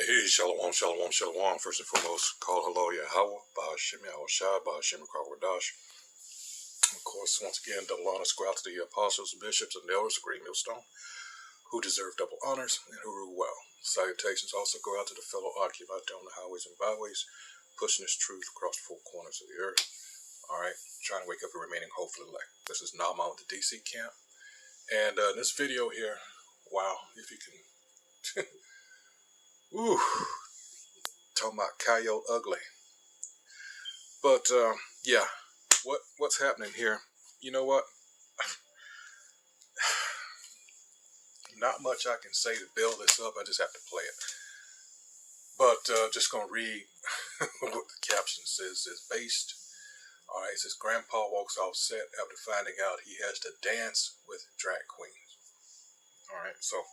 Hey, shalom, shalom, shalom. First and foremost, call hello Yahweh, Ba'ashem Yahushua, Ba'ashem Krakwadash. Of course, once again, double honors go out to the apostles, bishops, and elders of Great Millstone, who deserve double honors and who rule well. Salutations also go out to the fellow occupants on the highways and byways, pushing this truth across the four corners of the earth. Alright, trying to wake up the remaining hopeful elect. This is Nama with the DC camp. And in this video here, wow, if you can... Ooh, talking about coyote ugly. But yeah, what's happening here? You know what? Not much I can say to build this up. I just have to play it. But just gonna read what the caption says. It's based. All right, it says Grandpa walks off set after finding out he has to dance with drag queens. All right, so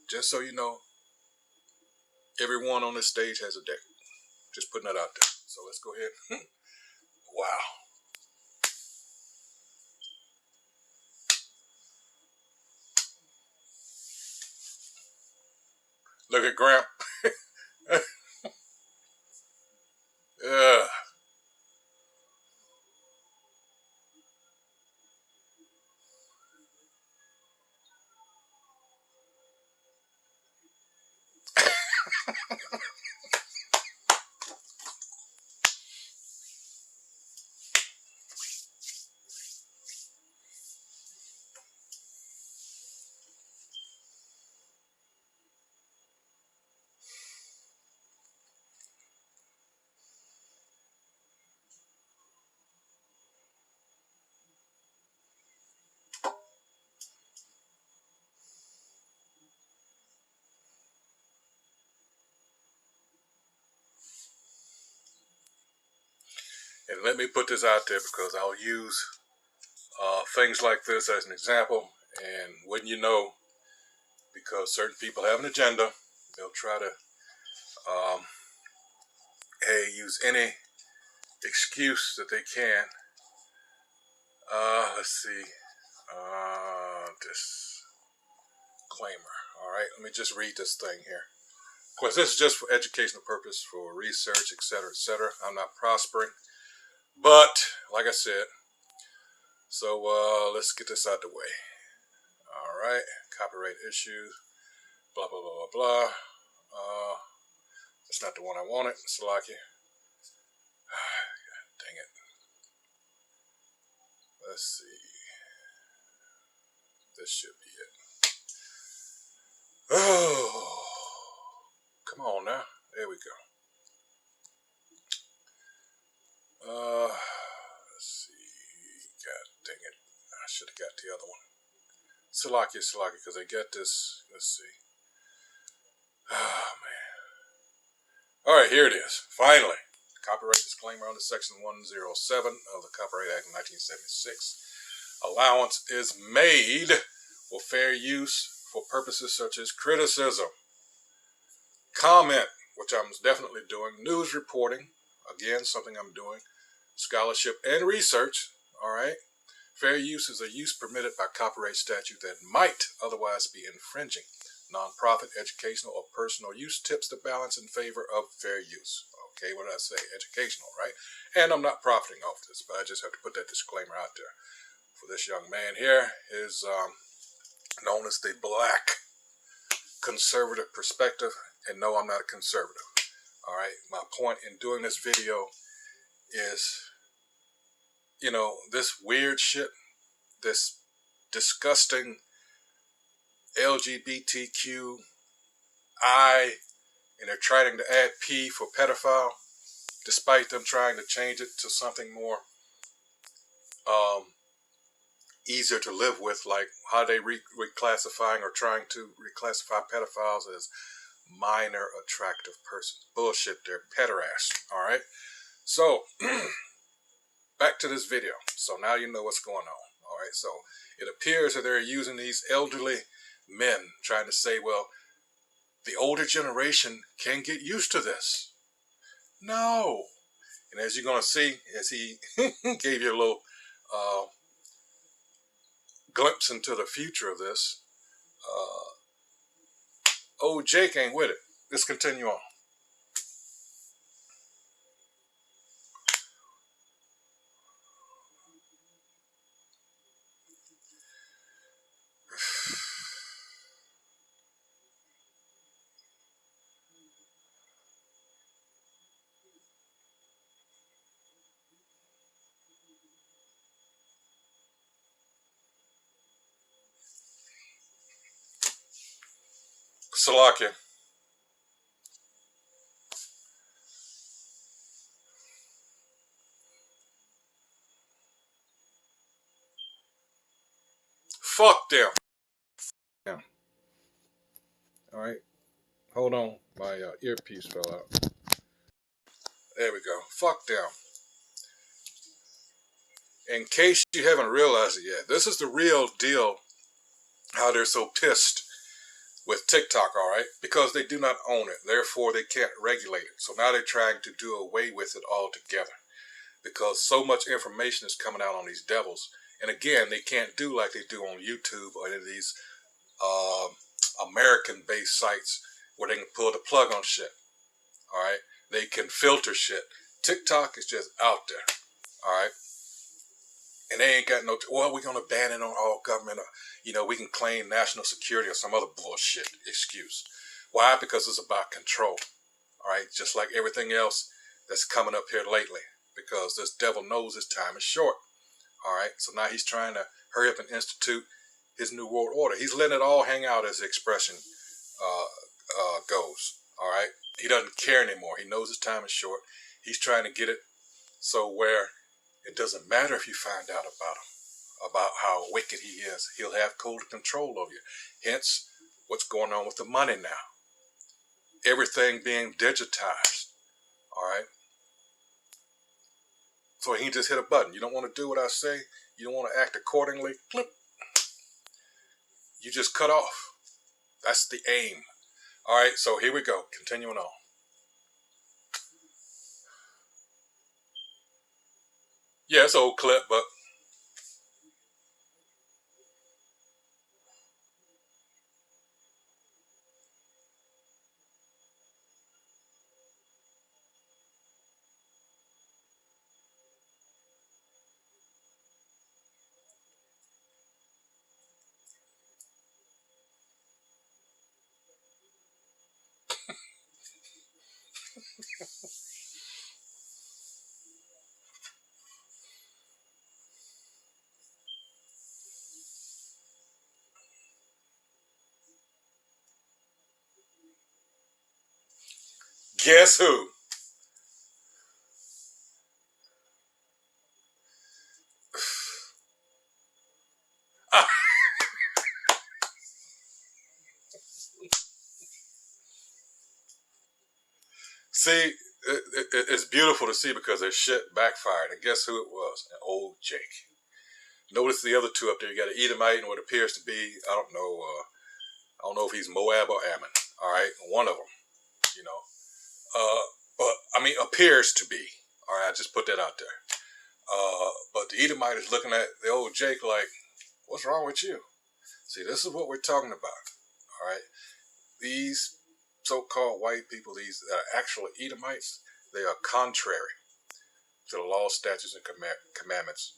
just so you know, everyone on this stage has a dick. Just putting that out there. So let's go ahead. Wow. Look at Gramp. And let me put this out there because I'll use things like this as an example. And wouldn't you know, because certain people have an agenda, they'll try to use any excuse that they can. Let's see. Disclaimer. All right, let me just read this thing here. Of course, this is just for educational purpose, for research, etc., etc. I'm not prospering. But, like I said, so let's get this out the way. Alright, copyright issues, blah, blah, blah, blah, blah. That's not the one I wanted, Salaki. Dang it. Let's see. This should be it. Oh, come on now. There we go. Let's see. God dang it. I should have got the other one. Salaki, because I get this. Let's see. Oh, man. Alright, here it is. Finally. Copyright disclaimer under Section 107 of the Copyright Act of 1976. Allowance is made for fair use for purposes such as criticism, comment, which I'm definitely doing, news reporting, again, something I'm doing, scholarship and research, all right? Fair use is a use permitted by copyright statute that might otherwise be infringing. Non-profit, educational, or personal use tips the balance in favor of fair use. Okay, what did I say? Educational, right? And I'm not profiting off this, but I just have to put that disclaimer out there. For this young man here is known as the black conservative perspective. And no, I'm not a conservative. All right, my point in doing this video is, you know, this weird shit, this disgusting LGBTQI, and they're trying to add P for pedophile, despite them trying to change it to something more easier to live with, like how they reclassifying or trying to reclassify pedophiles as minor attractive persons. Bullshit, they're pederasts, all right? So, back to this video. So now you know what's going on, all right? So it appears that they're using these elderly men trying to say, well, the older generation can get used to this. No. And as you're going to see, as he gave you a little glimpse into the future of this, old Jake ain't with it. let's continue on. Salakia. Fuck them. Yeah. All right. Hold on. My earpiece fell out. There we go. Fuck them. In case you haven't realized it yet, this is the real deal how they're so pissed with TikTok, all right? Because they do not own it. Therefore, they can't regulate it. So now they're trying to do away with it altogether because so much information is coming out on these devils. And again, they can't do like they do on YouTube or any of these American-based sites where they can pull the plug on shit, all right? They can filter shit. TikTok is just out there, all right? And they ain't got no, well, we're going to ban it on all government. We can claim national security or some other bullshit excuse. Why? Because it's about control. All right. Just like everything else that's coming up here lately. Because this devil knows his time is short. All right. So now he's trying to hurry up and institute his new world order. He's letting it all hang out, as the expression goes. All right. He doesn't care anymore. He knows his time is short. He's trying to get it so where it doesn't matter if you find out about him, about how wicked he is. He'll have total control over you. Hence, what's going on with the money now. Everything being digitized. All right? So he can just hit a button. You don't want to do what I say. You don't want to act accordingly. Clip. You just cut off. That's the aim. All right, so here we go. Continuing on. Yeah, it's an old clip, but guess who? See, it's beautiful to see because their shit backfired. And guess who it was? An old Jake. Notice the other two up there. You got an Edomite and what appears to be, I don't know if he's Moab or Ammon. All right, one of them, you know. But I mean, appears to be. All right, I just put that out there. But the Edomite is looking at the old Jake like, what's wrong with you? See, this is what we're talking about. All right, these so-called white people, these actual Edomites, they are contrary to the law, statutes, and commandments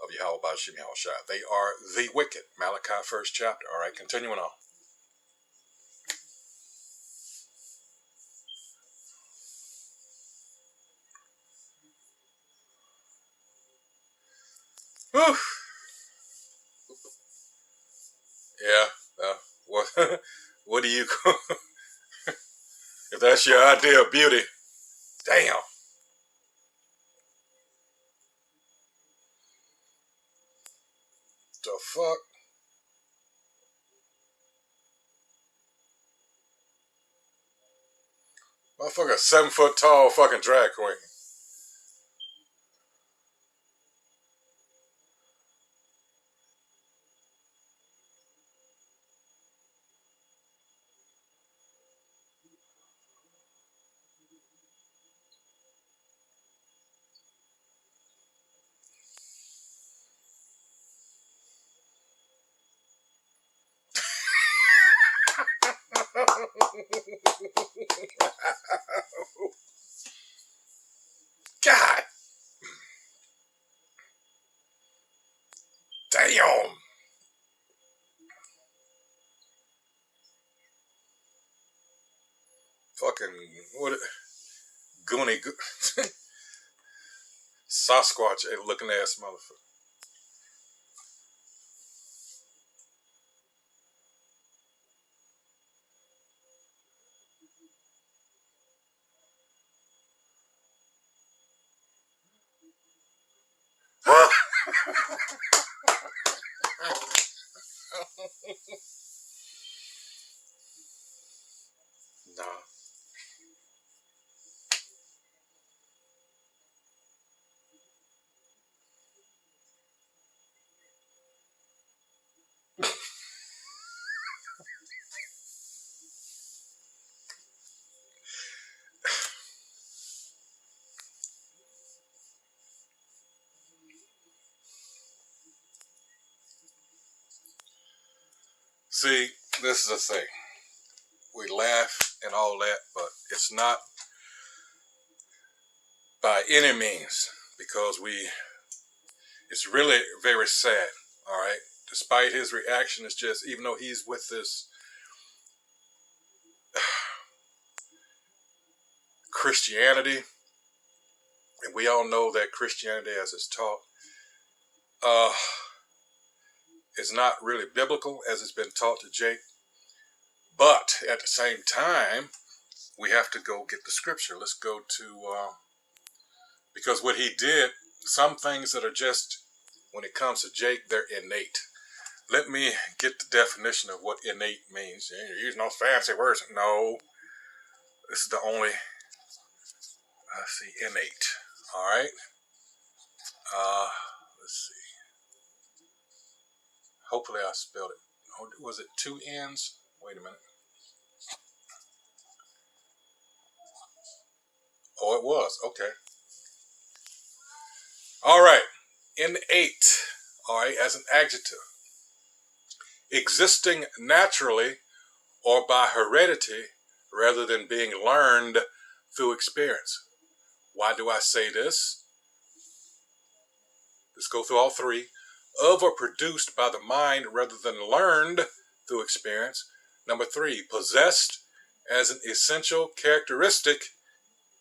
of Yahweh Bashim Yahushua. They are the wicked. Malachi 1st chapter. All right, continuing on. Whew. Yeah. What? What do you? If that's your idea of beauty, damn. The fuck? Motherfucker, 7 foot tall fucking drag queen. God damn. Fucking what? Goonie, Sasquatch looking ass motherfucker. Nah. See, this is the thing. We laugh and all that, but it's not by any means, because it's really very sad. All right. Despite his reaction, it's just, even though he's with this Christianity, and we all know that Christianity, as it's taught, is not really biblical as it's been taught to Jake. But at the same time, we have to go get the scripture. Let's go to, because what he did, some things that are just, when it comes to Jake, they're innate. Let me get the definition of what innate means. You're using those fancy words. No, this is the only, let's see, innate. All right. Let's see. Hopefully I spelled it. Oh, was it two N's? Wait a minute. Oh, it was. Okay. All right. Innate. All right, as an adjective. Existing naturally or by heredity rather than being learned through experience. Why do I say this? Let's go through all three. Of or produced by the mind rather than learned through experience. Number three, possessed as an essential characteristic,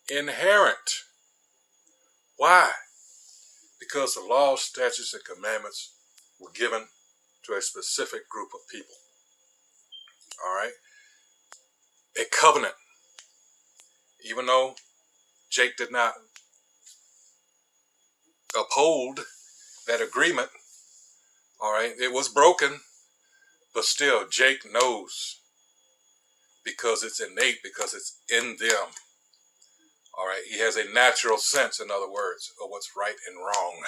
inherent. Why? Because the laws, statutes, and commandments were given to a specific group of people. All right? A covenant. Even though Jake did not uphold that agreement, all right, it was broken, but still Jake knows, because it's innate, because it's in them. All right, he has a natural sense, in other words, of what's right and wrong.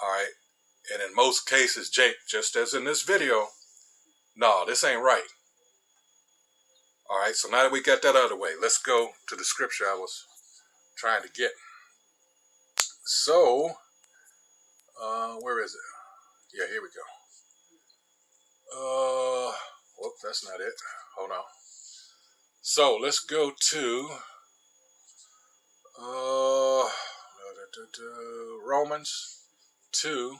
All right, and in most cases, Jake, just as in this video, no, this ain't right. All right, so now that we got that out of the way, let's go to the scripture I was trying to get. So, where is it? Yeah, here we go. Whoop, that's not it. Hold on. So, let's go to Romans 2. And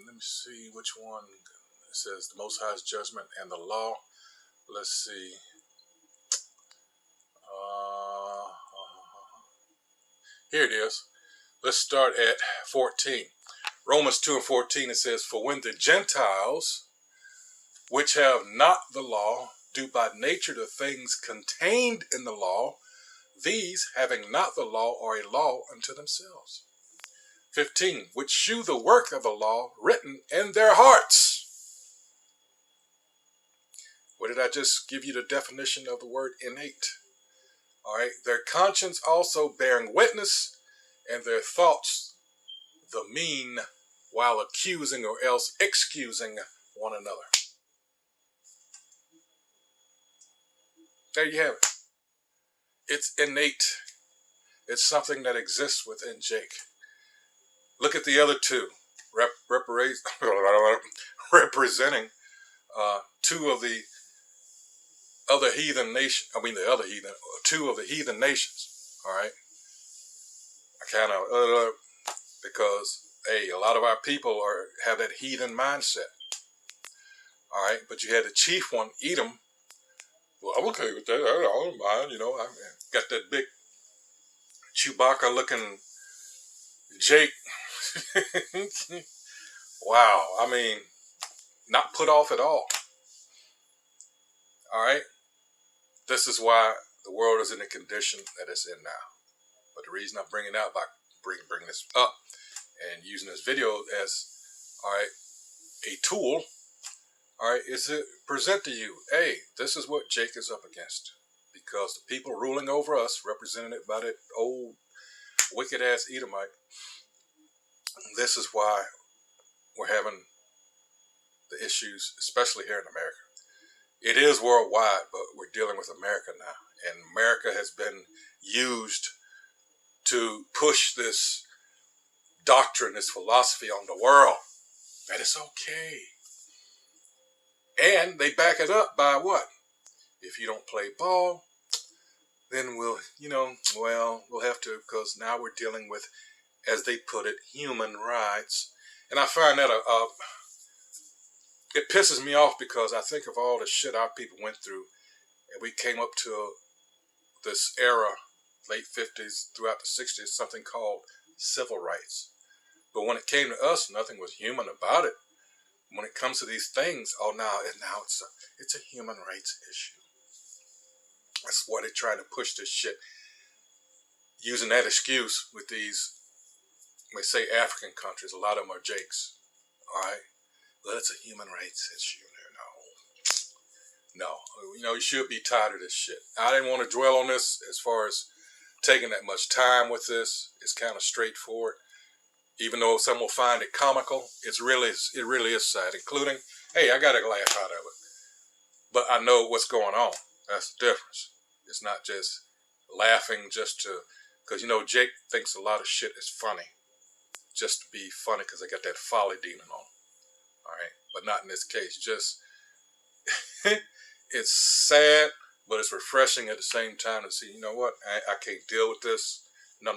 let me see which one. It says the Most High's judgment and the law. Let's see. Here it is. Let's start at 14. Romans 2 and 14, it says, for when the Gentiles, which have not the law, do by nature the things contained in the law, these, having not the law, are a law unto themselves. 15, which shew the work of the law written in their hearts. What did I just give you the definition of the word innate? All right, their conscience also bearing witness, and their thoughts the mean, while accusing or else excusing one another. There you have it. It's innate. It's something that exists within Jake. Look at the other two, representing two of the other heathen nation. I mean, the other heathen, two of the heathen nations. All right. I kind of because hey, a lot of our people have that heathen mindset. All right, but you had the chief one, Edom. Well, I'm okay with that. I don't mind. You know, I got that big Chewbacca looking Jake. Wow. I mean, not put off at all. All right. This is why the world is in the condition that it's in now. But the reason I'm bringing out by bringing this up and using this video as, all right, a tool, all right, is to present to you, hey, this is what Jake is up against. Because the people ruling over us, represented by that old wicked ass Edomite, this is why we're having the issues, especially here in America. It is worldwide, but we're dealing with America now. And America has been used to push this doctrine, this philosophy on the world, that it's okay. And they back it up by what? If you don't play ball, then we'll have to, because now we're dealing with, as they put it, human rights. And I find that it pisses me off because I think of all the shit our people went through, and we came up to this era, late 50s, throughout the 60s, something called civil rights. But when it came to us, nothing was human about it. When it comes to these things, now it's a human rights issue. That's why they're trying to push this shit, using that excuse with these, they say African countries, a lot of them are Jakes. All right? Well, it's a human rights issue. No. You should be tired of this shit. I didn't want to dwell on this as far as taking that much time with this. It's kind of straightforward. Even though some will find it comical, it really is sad, including, hey, I got to laugh out of it. But I know what's going on. That's the difference. It's not just laughing just to, because, Jake thinks a lot of shit is funny. Just to be funny because they got that folly demon on. All right? But not in this case. Just, it's sad, but it's refreshing at the same time to see, you know what? I can't deal with this. No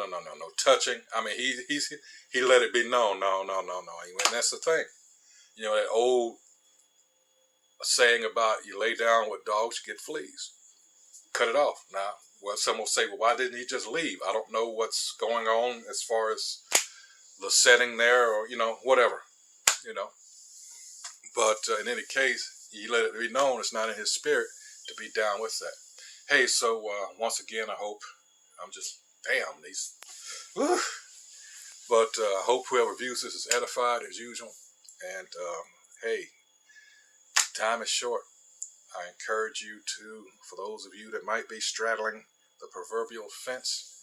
touching. I mean, he let it be known. No. And that's the thing. That old saying about you lay down with dogs, you get fleas. Cut it off. Now, some will say, well, why didn't he just leave? I don't know what's going on as far as the setting there or, whatever, But in any case, he let it be known it's not in his spirit to be down with that. Hey, so once again, I hope damn, these, whew. But I hope whoever views this is edified as usual. And hey, time is short. I encourage you to, for those of you that might be straddling the proverbial fence,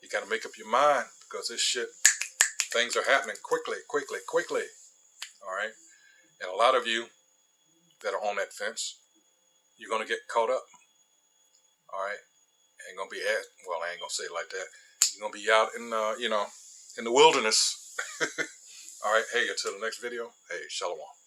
you got to make up your mind because this shit, things are happening quickly. All right. And a lot of you that are on that fence, you're going to get caught up. All right. Ain't going to be I ain't going to say it like that. You're going to be out in, in the wilderness. All right. Hey, until the next video. Hey, shalom.